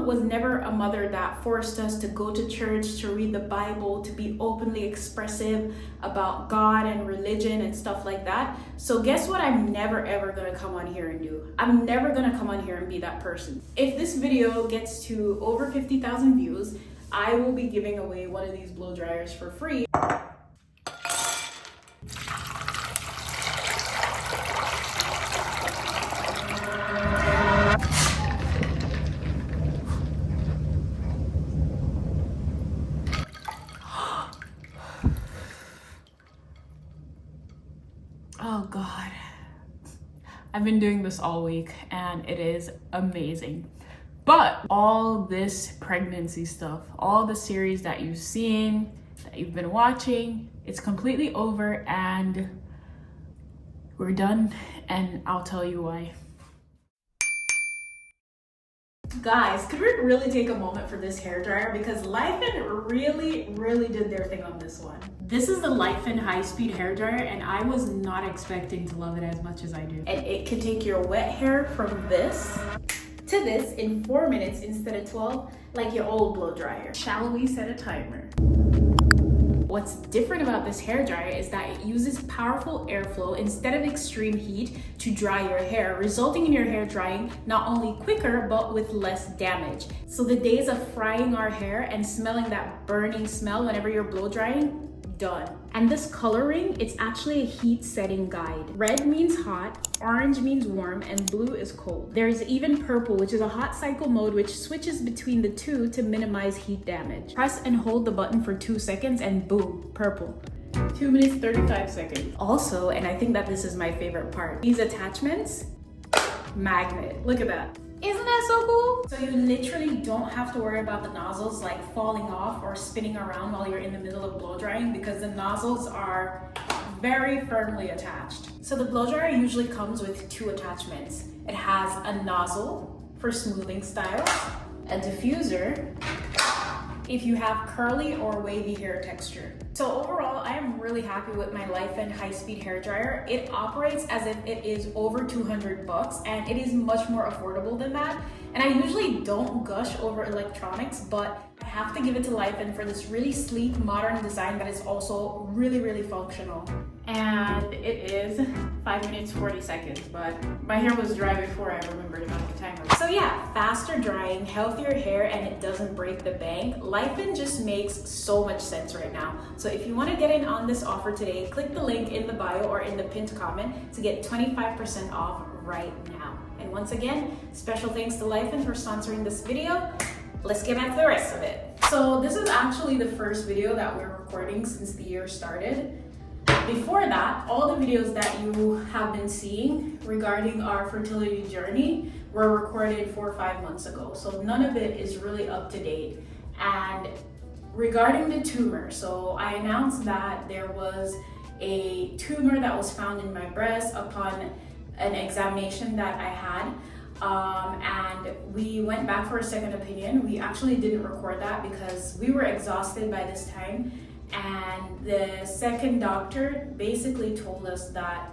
mom was never a mother that forced us to go to church, to read the Bible, to be openly expressive about God and religion and stuff like that. So guess what I'm never ever gonna come on here and do? I'm never gonna come on here and be that person. If this video gets to over 50,000 views, I will be giving away one of these blow dryers for free. Oh God, I've been doing this all week and it is amazing. But all this pregnancy stuff, all the series that you've seen, that you've been watching, it's completely over and we're done, and I'll tell you why. Guys, could we really take a moment for this hairdryer, because Lithuania really did their thing on this one. This is the Lithuania high-speed hairdryer and I was not expecting to love it as much as I do. And it can take your wet hair from this to this in 4 minutes instead of 12 like your old blow dryer. Shall we set a timer? What's different about this hairdryer is that it uses powerful airflow instead of extreme heat to dry your hair, resulting in your hair drying not only quicker but with less damage. So the days of frying our hair and smelling that burning smell whenever you're blow drying, done. And this coloring, it's actually a heat setting guide. Red means hot, orange means warm, and blue is cold. There is even purple, which is a hot cycle mode which switches between the two to minimize heat damage. Press and hold the button for 2 seconds and boom, purple. 2 minutes 35 seconds. Also, and I think that this is my favorite part, these attachments, magnet. Look at that. Isn't that so cool? So you literally don't have to worry about the nozzles like falling off or spinning around while you're in the middle of blow drying, because the nozzles are very firmly attached. So the blow dryer usually comes with 2 attachments. It has a nozzle for smoothing styles, a diffuser if you have curly or wavy hair texture. So overall, I am really happy with my Lithuania high-speed hair dryer. It operates as if it is over 200 bucks and it is much more affordable than that. And I usually don't gush over electronics, but I have to give it to Lithuania for this really sleek, modern design that is also really functional. And it is 5 minutes 40 seconds, but my hair was dry before I remembered about the timer. So yeah, faster drying, healthier hair, and it doesn't break the bank. Lithuania just makes so much sense right now. So if you want to get in on this offer today, click the link in the bio or in the pinned comment to get 25% off right now. And once again, special thanks to Lithuania for sponsoring this video. Let's get back to the rest of it. So this is actually the first video that we're recording since the year started. Before that, all the videos that you have been seeing regarding our fertility journey were recorded 4 or 5 months ago. So none of it is really up to date. And regarding the tumor, so I announced that there was a tumor that was found in my breast upon an examination that I had. And we went back for a second opinion. We actually didn't record that because we were exhausted by this time. And the second doctor basically told us that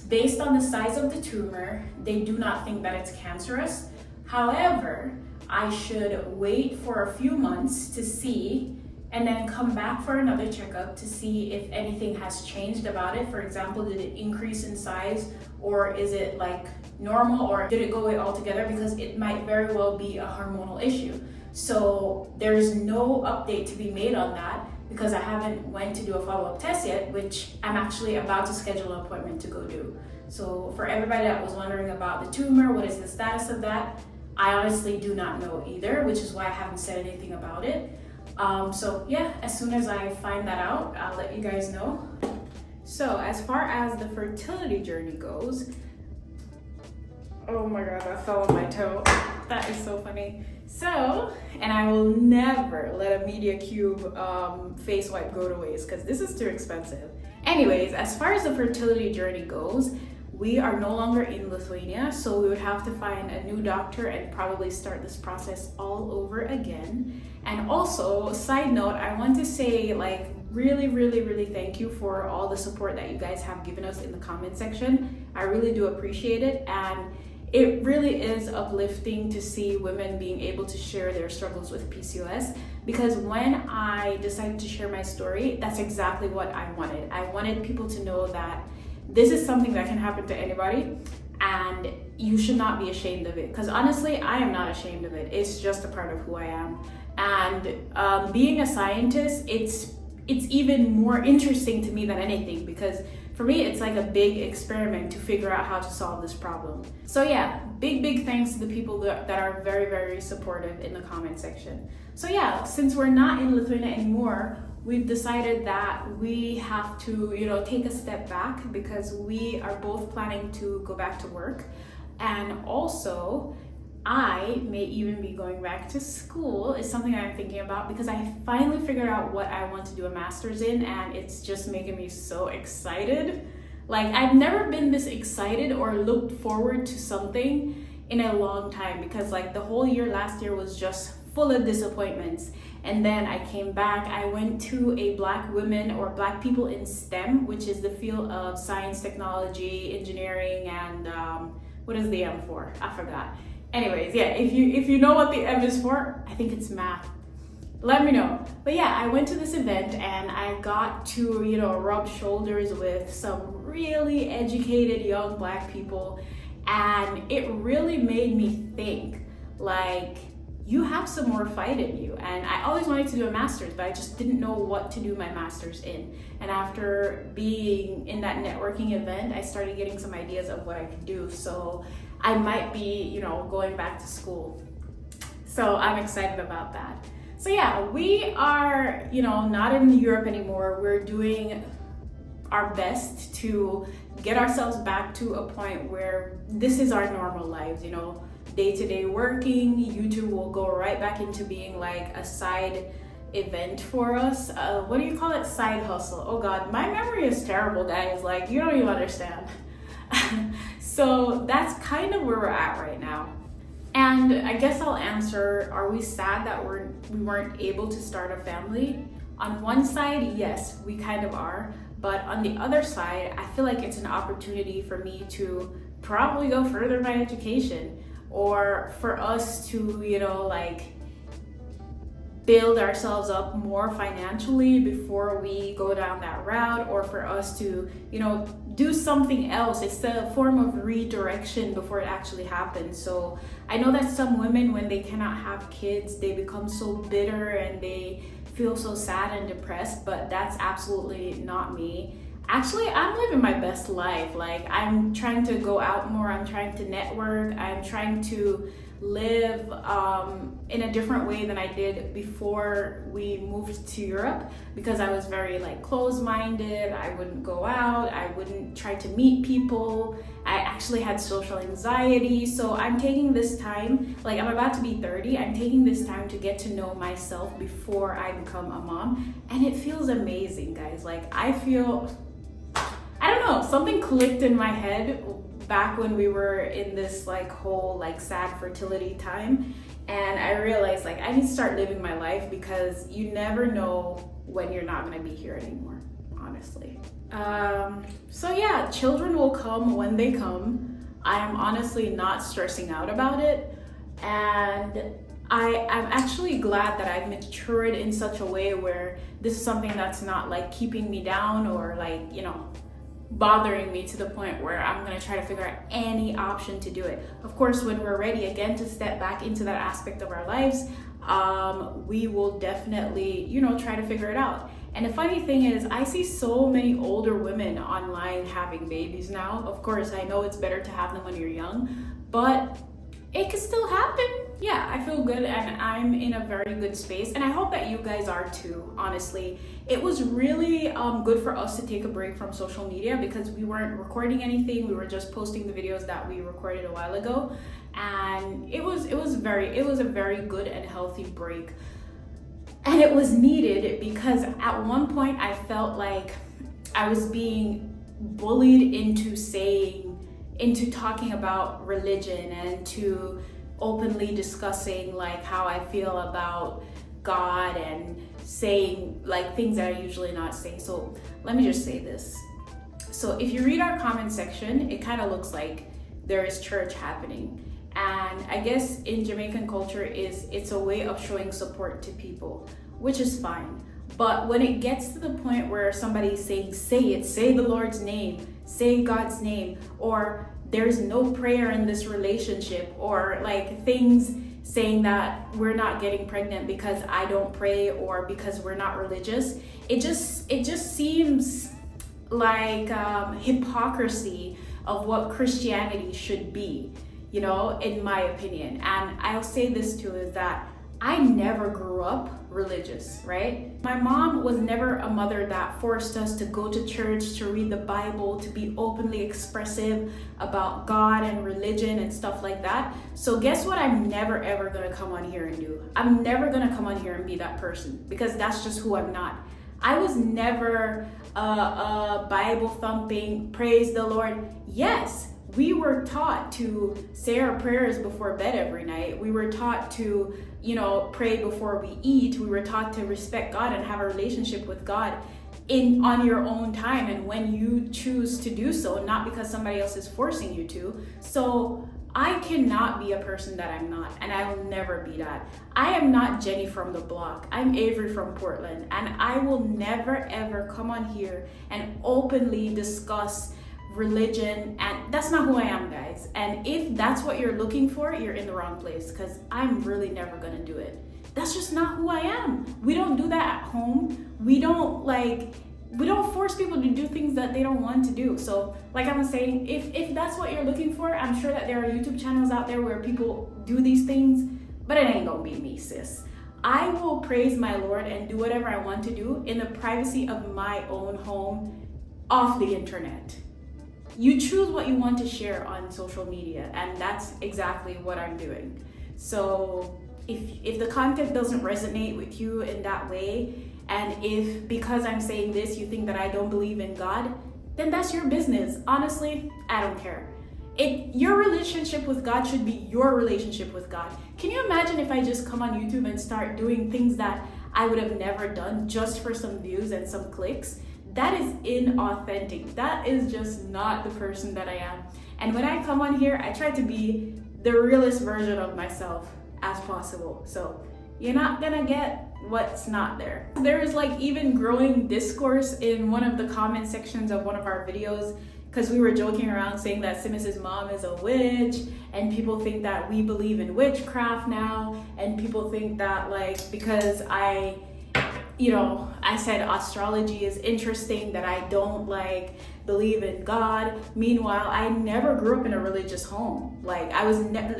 based on the size of the tumor, they do not think that it's cancerous. However, I should wait for a few months to see and then come back for another checkup to see if anything has changed about it. For example, did it increase in size, or is it like normal, or did it go away altogether, because it might very well be a hormonal issue. So there's no update to be made on that because I haven't went to do a follow-up test yet, which I'm actually about to schedule an appointment to go do. So for everybody that was wondering about the tumor, what is the status of that? I honestly do not know either, which is why I haven't said anything about it. So yeah, as soon as I find that out, I'll let you guys know. So as far as the fertility journey goes, oh my God, I fell on my toe. That is so funny. So, and I will never let a media cube face wipe go to waste because this is too expensive. Anyways, as far as the fertility journey goes, we are no longer in Lithuania, so we would have to find a new doctor and probably start this process all over again. And also, side note, I want to say like really thank you for all the support that you guys have given us in the comment section. I really do appreciate it. And it really is uplifting to see women being able to share their struggles with PCOS, because when I decided to share my story, that's exactly what I wanted. I wanted people to know that this is something that can happen to anybody and you should not be ashamed of it, because honestly, I am not ashamed of it. It's just a part of who I am. And being a scientist, it's even more interesting to me than anything, because for me, it's like a big experiment to figure out how to solve this problem. So yeah, big thanks to the people that are very supportive in the comment section. So yeah, since we're not in Lithuania anymore, we've decided that we have to, take a step back, because we are both planning to go back to work. And also, I may even be going back to school. Is something I'm thinking about, because I finally figured out what I want to do a master's in, and it's just making me so excited. Like, I've never been this excited or looked forward to something in a long time, because like the whole year last year was just full of disappointments. And then I came back, I went to a Black women or Black people in STEM, which is the field of science, technology, engineering, and what is the M for? I forgot. Anyways, yeah, if you know what the M is for, I think it's math. Let me know. But yeah, I went to this event and I got to, rub shoulders with some really educated young Black people. And it really made me think, like, you have some more fight in you. And I always wanted to do a master's, but I just didn't know what to do my master's in. And after being in that networking event, I started getting some ideas of what I could do. So I might be, going back to school. So I'm excited about that. So yeah, we are, not in Europe anymore. We're doing our best to get ourselves back to a point where this is our normal lives, day-to-day working. YouTube will go right back into being like a side event for us. What do you call it? Side hustle. Oh God, my memory is terrible, guys. Like, you don't even understand. So that's kind of where we're at right now. And I guess I'll answer, are we sad that we weren't able to start a family? On one side, yes, we kind of are. But on the other side, I feel like it's an opportunity for me to probably go further my education, or for us to, build ourselves up more financially before we go down that route, or for us to, do something else. It's a form of redirection before it actually happens. So I know that some women, when they cannot have kids, they become so bitter and they feel so sad and depressed, but that's absolutely not me. Actually, I'm living my best life. Like, I'm trying to go out more, I'm trying to network, I'm trying to live in a different way than I did before we moved to Europe, because I was very closed-minded. I wouldn't go out, I wouldn't try to meet people. I actually had social anxiety. So I'm taking this time, I'm about to be 30, I'm taking this time to get to know myself before I become a mom, and it feels amazing, guys. I don't know, something clicked in my head back when we were in this whole sad fertility time, and I realized I need to start living my life, because you never know when you're not going to be here anymore, honestly. So yeah, children will come when they come. I am honestly not stressing out about it, and I'm actually glad that I've matured in such a way where this is something that's not keeping me down or bothering me to the point where I'm going to try to figure out any option to do it. Of course, when we're ready again to step back into that aspect of our lives, we will definitely, try to figure it out. And the funny thing is, I see so many older women online having babies now. Of course, I know it's better to have them when you're young, but it can still happen. Yeah, I feel good and I'm in a very good space, and I hope that you guys are too, honestly. It was really good for us to take a break from social media, because we weren't recording anything. We were just posting the videos that we recorded a while ago, and it was a very good and healthy break. And it was needed, because at one point I felt like I was being bullied into talking about religion and to openly discussing how I feel about God and saying things that I usually not say. So let me just say this. So if you read our comment section, it kind of looks like there is church happening. And I guess in Jamaican culture it's a way of showing support to people, which is fine. But when it gets to the point where somebody's saying, say the Lord's name, say God's name, or there's no prayer in this relationship, or like things saying that we're not getting pregnant because I don't pray or because we're not religious, it just seems like hypocrisy of what Christianity should be, you know, in my opinion. And I'll say this too, is that I never grew up religious, right? My mom was never a mother that forced us to go to church, to read the Bible, to be openly expressive about God and religion and stuff like that. So guess what I'm never ever gonna come on here and do? I'm never gonna come on here and be that person, because that's just who I'm not. I was never a Bible thumping, praise the Lord. Yes, we were taught to say our prayers before bed every night. We were taught to, you know, pray before we eat. We were taught to respect God and have a relationship with God on your own time and when you choose to do so, not because somebody else is forcing you to. So I cannot be a person that I'm not, and I will never be that. I am not Jenny from the block. I'm Avery from Portland, and I will never ever come on here and openly discuss religion, and that's not who I am, guys. And if that's what you're looking for, you're in the wrong place, because I'm really never gonna do it. That's just not who I am. We don't do that at home. We don't force people to do things that they don't want to do. So like I was saying, if that's what you're looking for, I'm sure that there are YouTube channels out there where people do these things, but it ain't gonna be me, sis. I will praise my Lord and do whatever I want to do in the privacy of my own home, off the internet. You choose what you want to share on social media, and that's exactly what I'm doing. So if the content doesn't resonate with you in that way, and if because I'm saying this you think that I don't believe in God, then that's your business. Honestly, I don't care. Your relationship with God should be your relationship with God. Can you imagine if I just come on YouTube and start doing things that I would have never done just for some views and some clicks? That is inauthentic. That is just not the person that I am. And when I come on here, I try to be the realest version of myself as possible. So you're not gonna get what's not there. There is like even growing discourse in one of the comment sections of one of our videos, because we were joking around saying that Simus's mom is a witch, and people think that we believe in witchcraft now, and people think that like because I said astrology is interesting, that I don't like believe in God. Meanwhile, I never grew up in a religious home. Like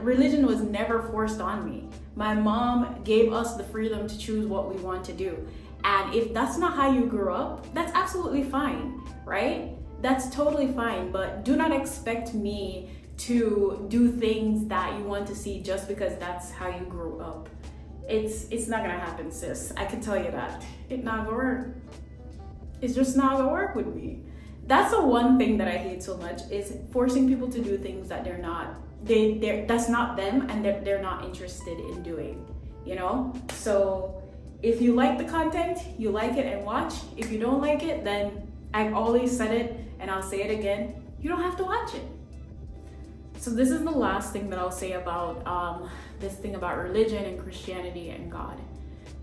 religion was never forced on me. My mom gave us the freedom to choose what we want to do. And if that's not how you grew up, that's absolutely fine, right? That's totally fine, but do not expect me to do things that you want to see just because that's how you grew up. It's not gonna happen, sis. I can tell you that. It's not gonna work. It's just not gonna work with me. That's the one thing that I hate so much, is forcing people to do things that they're not. That's not them, and they're not interested in doing. You know. So if you like the content, you like it and watch. If you don't like it, then I've always said it, and I'll say it again. You don't have to watch it. So this is the last thing that I'll say about this thing about religion and Christianity and God.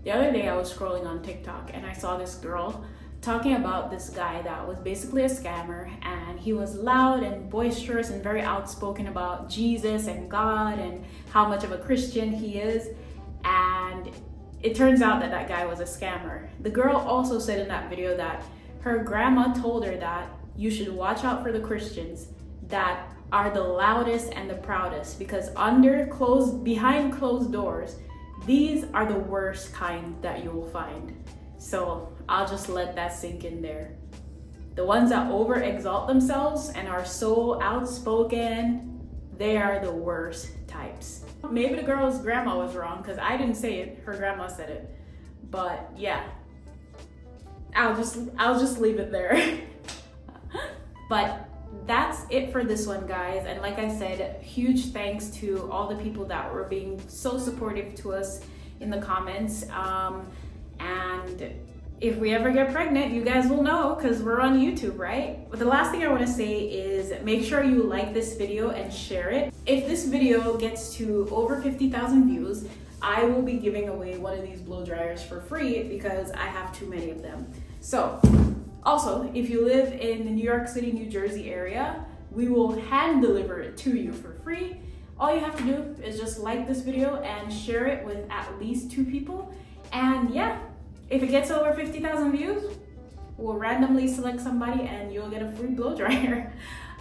The other day I was scrolling on TikTok and I saw this girl talking about this guy that was basically a scammer, and he was loud and boisterous and very outspoken about Jesus and God and how much of a Christian he is. And it turns out that that guy was a scammer. The girl also said in that video that her grandma told her that you should watch out for the Christians that are the loudest and the proudest, because behind closed doors, these are the worst kind that you will find. So I'll just let that sink in there. The ones that over exalt themselves and are so outspoken, they are the worst types. Maybe the girl's grandma was wrong, because I didn't say it, her grandma said it. But yeah, I'll just leave it there. But that's it for this one, guys. And like I said, huge thanks to all the people that were being so supportive to us in the comments. And if we ever get pregnant, you guys will know because we're on YouTube, right? But the last thing I want to say is make sure you like this video and share it. If this video gets to over 50,000 views, I will be giving away one of these blow dryers for free because I have too many of them. So also, if you live in the New York City, New Jersey area, we will hand deliver it to you for free. All you have to do is just like this video and share it with at least 2 people. And yeah, if it gets over 50,000 views, we'll randomly select somebody and you'll get a free blow dryer.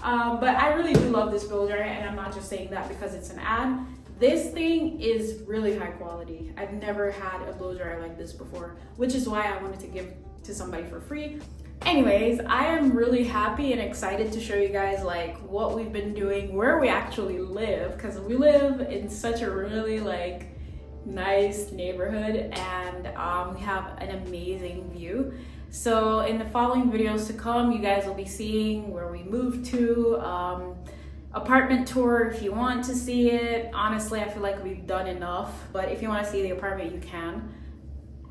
But I really do love this blow dryer, and I'm not just saying that because it's an ad. This thing is really high quality. I've never had a blow dryer like this before, which is why I wanted to give to somebody for free. Anyways, I am really happy and excited to show you guys like what we've been doing, where we actually live, because we live in such a really like nice neighborhood, and we have an amazing view. So in the following videos to come, you guys will be seeing where we moved to, apartment tour if you want to see it. Honestly, I feel like we've done enough, but if you want to see the apartment, you can.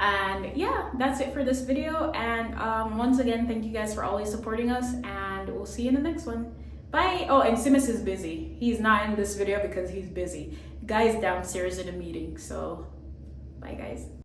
And yeah, that's it for this video. And once again, thank you guys for always supporting us, and we'll see you in the next one. Bye. Oh, and Simus is busy. He's not in this video because he's busy. Guy's downstairs in a meeting. So bye guys.